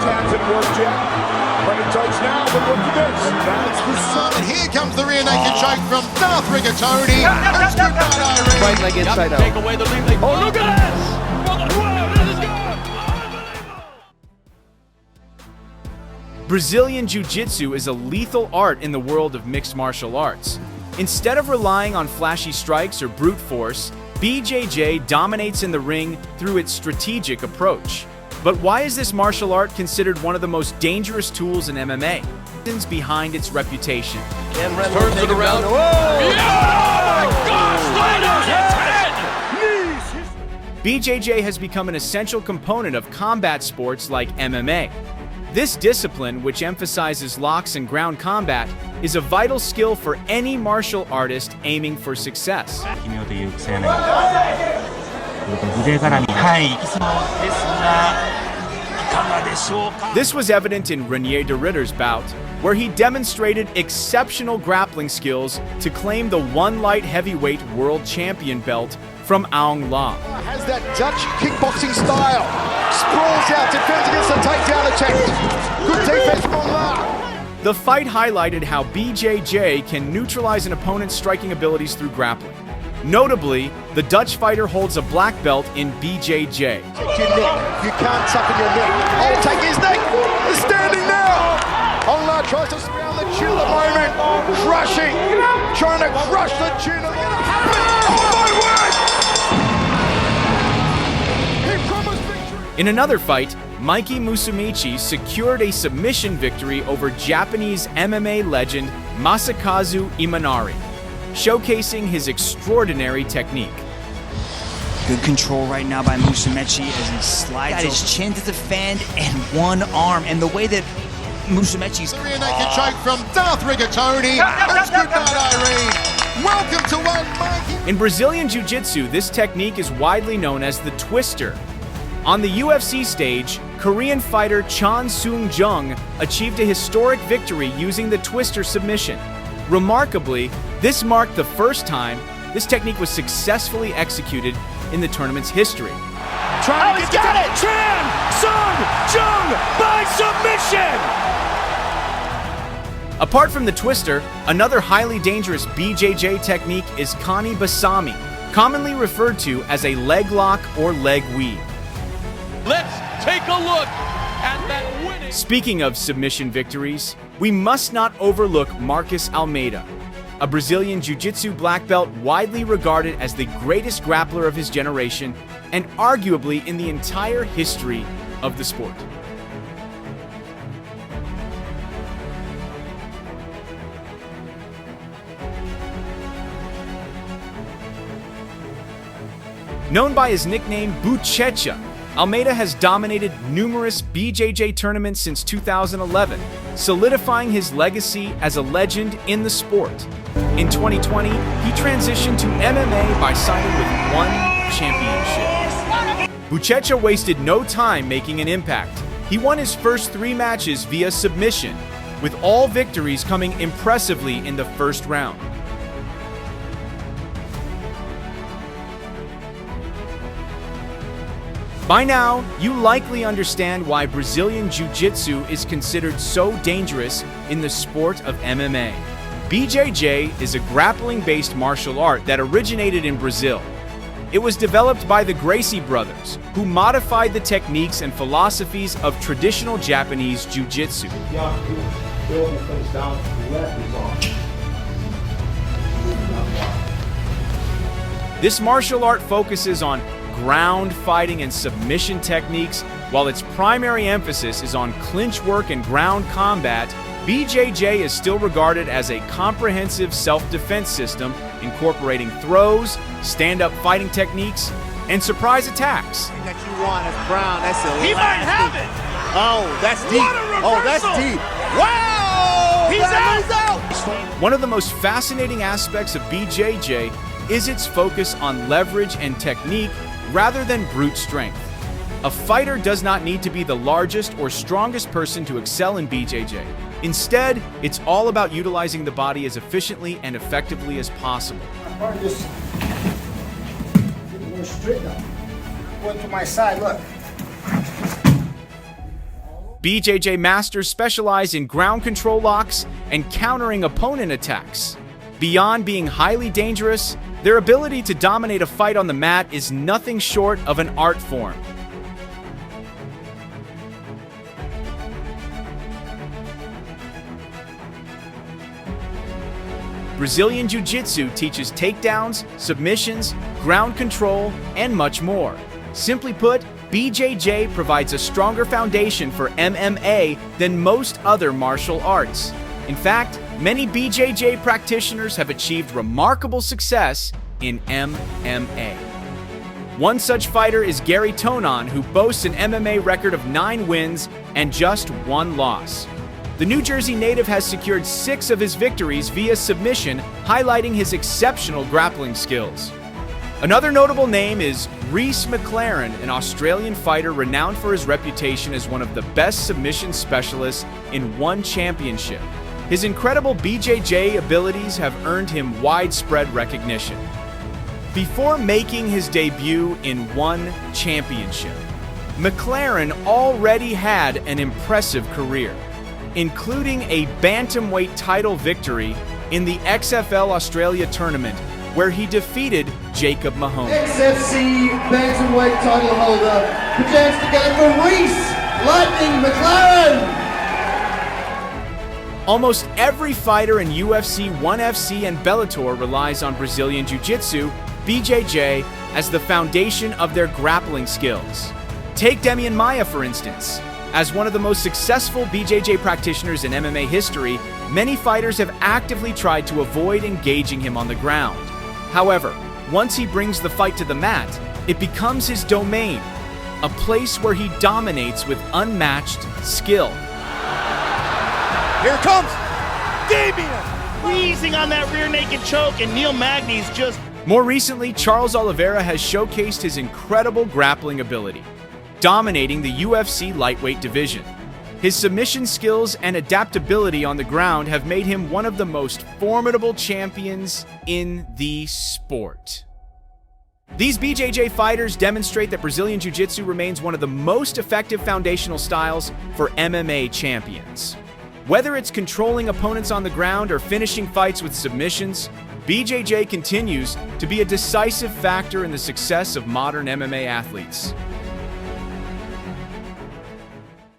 hasn't worked yet, but it does now. But look at this. That's the sun. And here comes the rear naked choke from Darth Rigatoni. That's good night, Irene. Right leg inside out. Take away the lead. Oh, look at this! Whoa, this is good! Brazilian jiu-jitsu is a lethal art in the world of mixed martial arts. Instead of relying on flashy strikes or brute force, BJJ dominates in the ring through its strategic approach. But why is this martial art considered one of the most dangerous tools in MMA? Reasons behind its reputation. Turns it around. Whoa! Yeah! Oh my gosh! His head! BJJ has become an essential component of combat sports like MMA. This discipline, which emphasizes locks and ground combat, is a vital skill for any martial artist aiming for success. This was evident in Renier de Ridder's bout, where he demonstrated exceptional grappling skills to claim the one light heavyweight world champion belt from Aung La. Has that Dutch kickboxing style. Sprawls out, defends against the takedown attempt. Good defense from La. The fight highlighted how BJJ can neutralize an opponent's striking abilities through grappling. Notably, the Dutch fighter holds a black belt in BJJ. Take your neck. You can't toughen your neck. Oh, take his neck. He's standing now. Aung La tries to surround the chin at the moment. Crushing. Trying to crush the chin. Oh my word! He promised victory. In another fight, Mikey Musumeci secured a submission victory over Japanese MMA legend Masakazu Imanari, showcasing his extraordinary technique. Good control right now by Musumeci as he slides. Got his chin to defend and one arm, and the way that Musumeci's The rear naked choke from Darth Rigatoni. That's good night, Irene. Welcome to one, Mikey. In Brazilian Jiu-Jitsu, this technique is widely known as the twister. On the UFC stage, Korean fighter Chan Sung Jung achieved a historic victory using the twister submission. Remarkably, this marked the first time this technique was successfully executed in the tournament's history. Trying to get it! Chan Sung Jung by submission! Apart from the twister, another highly dangerous BJJ technique is Kani Basami, commonly referred to as a leg lock or leg weave. Let's take a look at that winning. Speaking of submission victories, we must not overlook Marcos Almeida, a Brazilian jiu-jitsu black belt widely regarded as the greatest grappler of his generation and arguably in the entire history of the sport. Known by his nickname Buchecha, Almeida has dominated numerous BJJ tournaments since 2011, solidifying his legacy as a legend in the sport. In 2020, he transitioned to MMA by signing with one championship. Buchecha wasted no time making an impact. He won his first 3 matches via submission, with all victories coming impressively in the first round. By now, you likely understand why Brazilian Jiu-Jitsu is considered so dangerous in the sport of MMA. BJJ is a grappling-based martial art that originated in Brazil. It was developed by the Gracie brothers, who modified the techniques and philosophies of traditional Japanese Jiu-Jitsu. This martial art focuses on ground fighting and submission techniques, while its primary emphasis is on clinch work and ground combat. BJJ is still regarded as a comprehensive self-defense system incorporating throws, stand-up fighting techniques, and surprise attacks. That you want is Brown. That's a He might have it! Oh, that's deep. What a reversal! Oh, that's deep. Wow! He's out! One of the most fascinating aspects of BJJ is its focus on leverage and technique rather than brute strength. A fighter does not need to be the largest or strongest person to excel in BJJ. Instead, it's all about utilizing the body as efficiently and effectively as possible. Just get more straight now. Going to my side, look. BJJ masters specialize in ground control locks and countering opponent attacks. Beyond being highly dangerous, their ability to dominate a fight on the mat is nothing short of an art form. Brazilian Jiu-Jitsu teaches takedowns, submissions, ground control, and much more. Simply put, BJJ provides a stronger foundation for MMA than most other martial arts. In fact, many BJJ practitioners have achieved remarkable success in MMA. One such fighter is Gary Tonon, who boasts an MMA record of 9 wins and just 1 loss. The New Jersey native has secured 6 of his victories via submission, highlighting his exceptional grappling skills. Another notable name is Rhys McLaren, an Australian fighter renowned for his reputation as one of the best submission specialists in one championship. His incredible BJJ abilities have earned him widespread recognition. Before making his debut in one championship, McLaren already had an impressive career, including a bantamweight title victory in the XFL Australia tournament, where he defeated Jacob Mahoney. XFC bantamweight title holder, put your hands together for Rhys Lightning McLaren. Almost every fighter in UFC, 1FC, and Bellator relies on Brazilian Jiu-Jitsu, BJJ, as the foundation of their grappling skills. Take Demian Maia, for instance. As one of the most successful BJJ practitioners in MMA history, many fighters have actively tried to avoid engaging him on the ground. However, once he brings the fight to the mat, it becomes his domain, a place where he dominates with unmatched skill. Here it comes! Damian! Wheezing on that rear naked choke, and Neil Magny's just... More recently, Charles Oliveira has showcased his incredible grappling ability, dominating the UFC lightweight division. His submission skills and adaptability on the ground have made him one of the most formidable champions in the sport. These BJJ fighters demonstrate that Brazilian Jiu-Jitsu remains one of the most effective foundational styles for MMA champions. Whether it's controlling opponents on the ground or finishing fights with submissions, BJJ continues to be a decisive factor in the success of modern MMA athletes.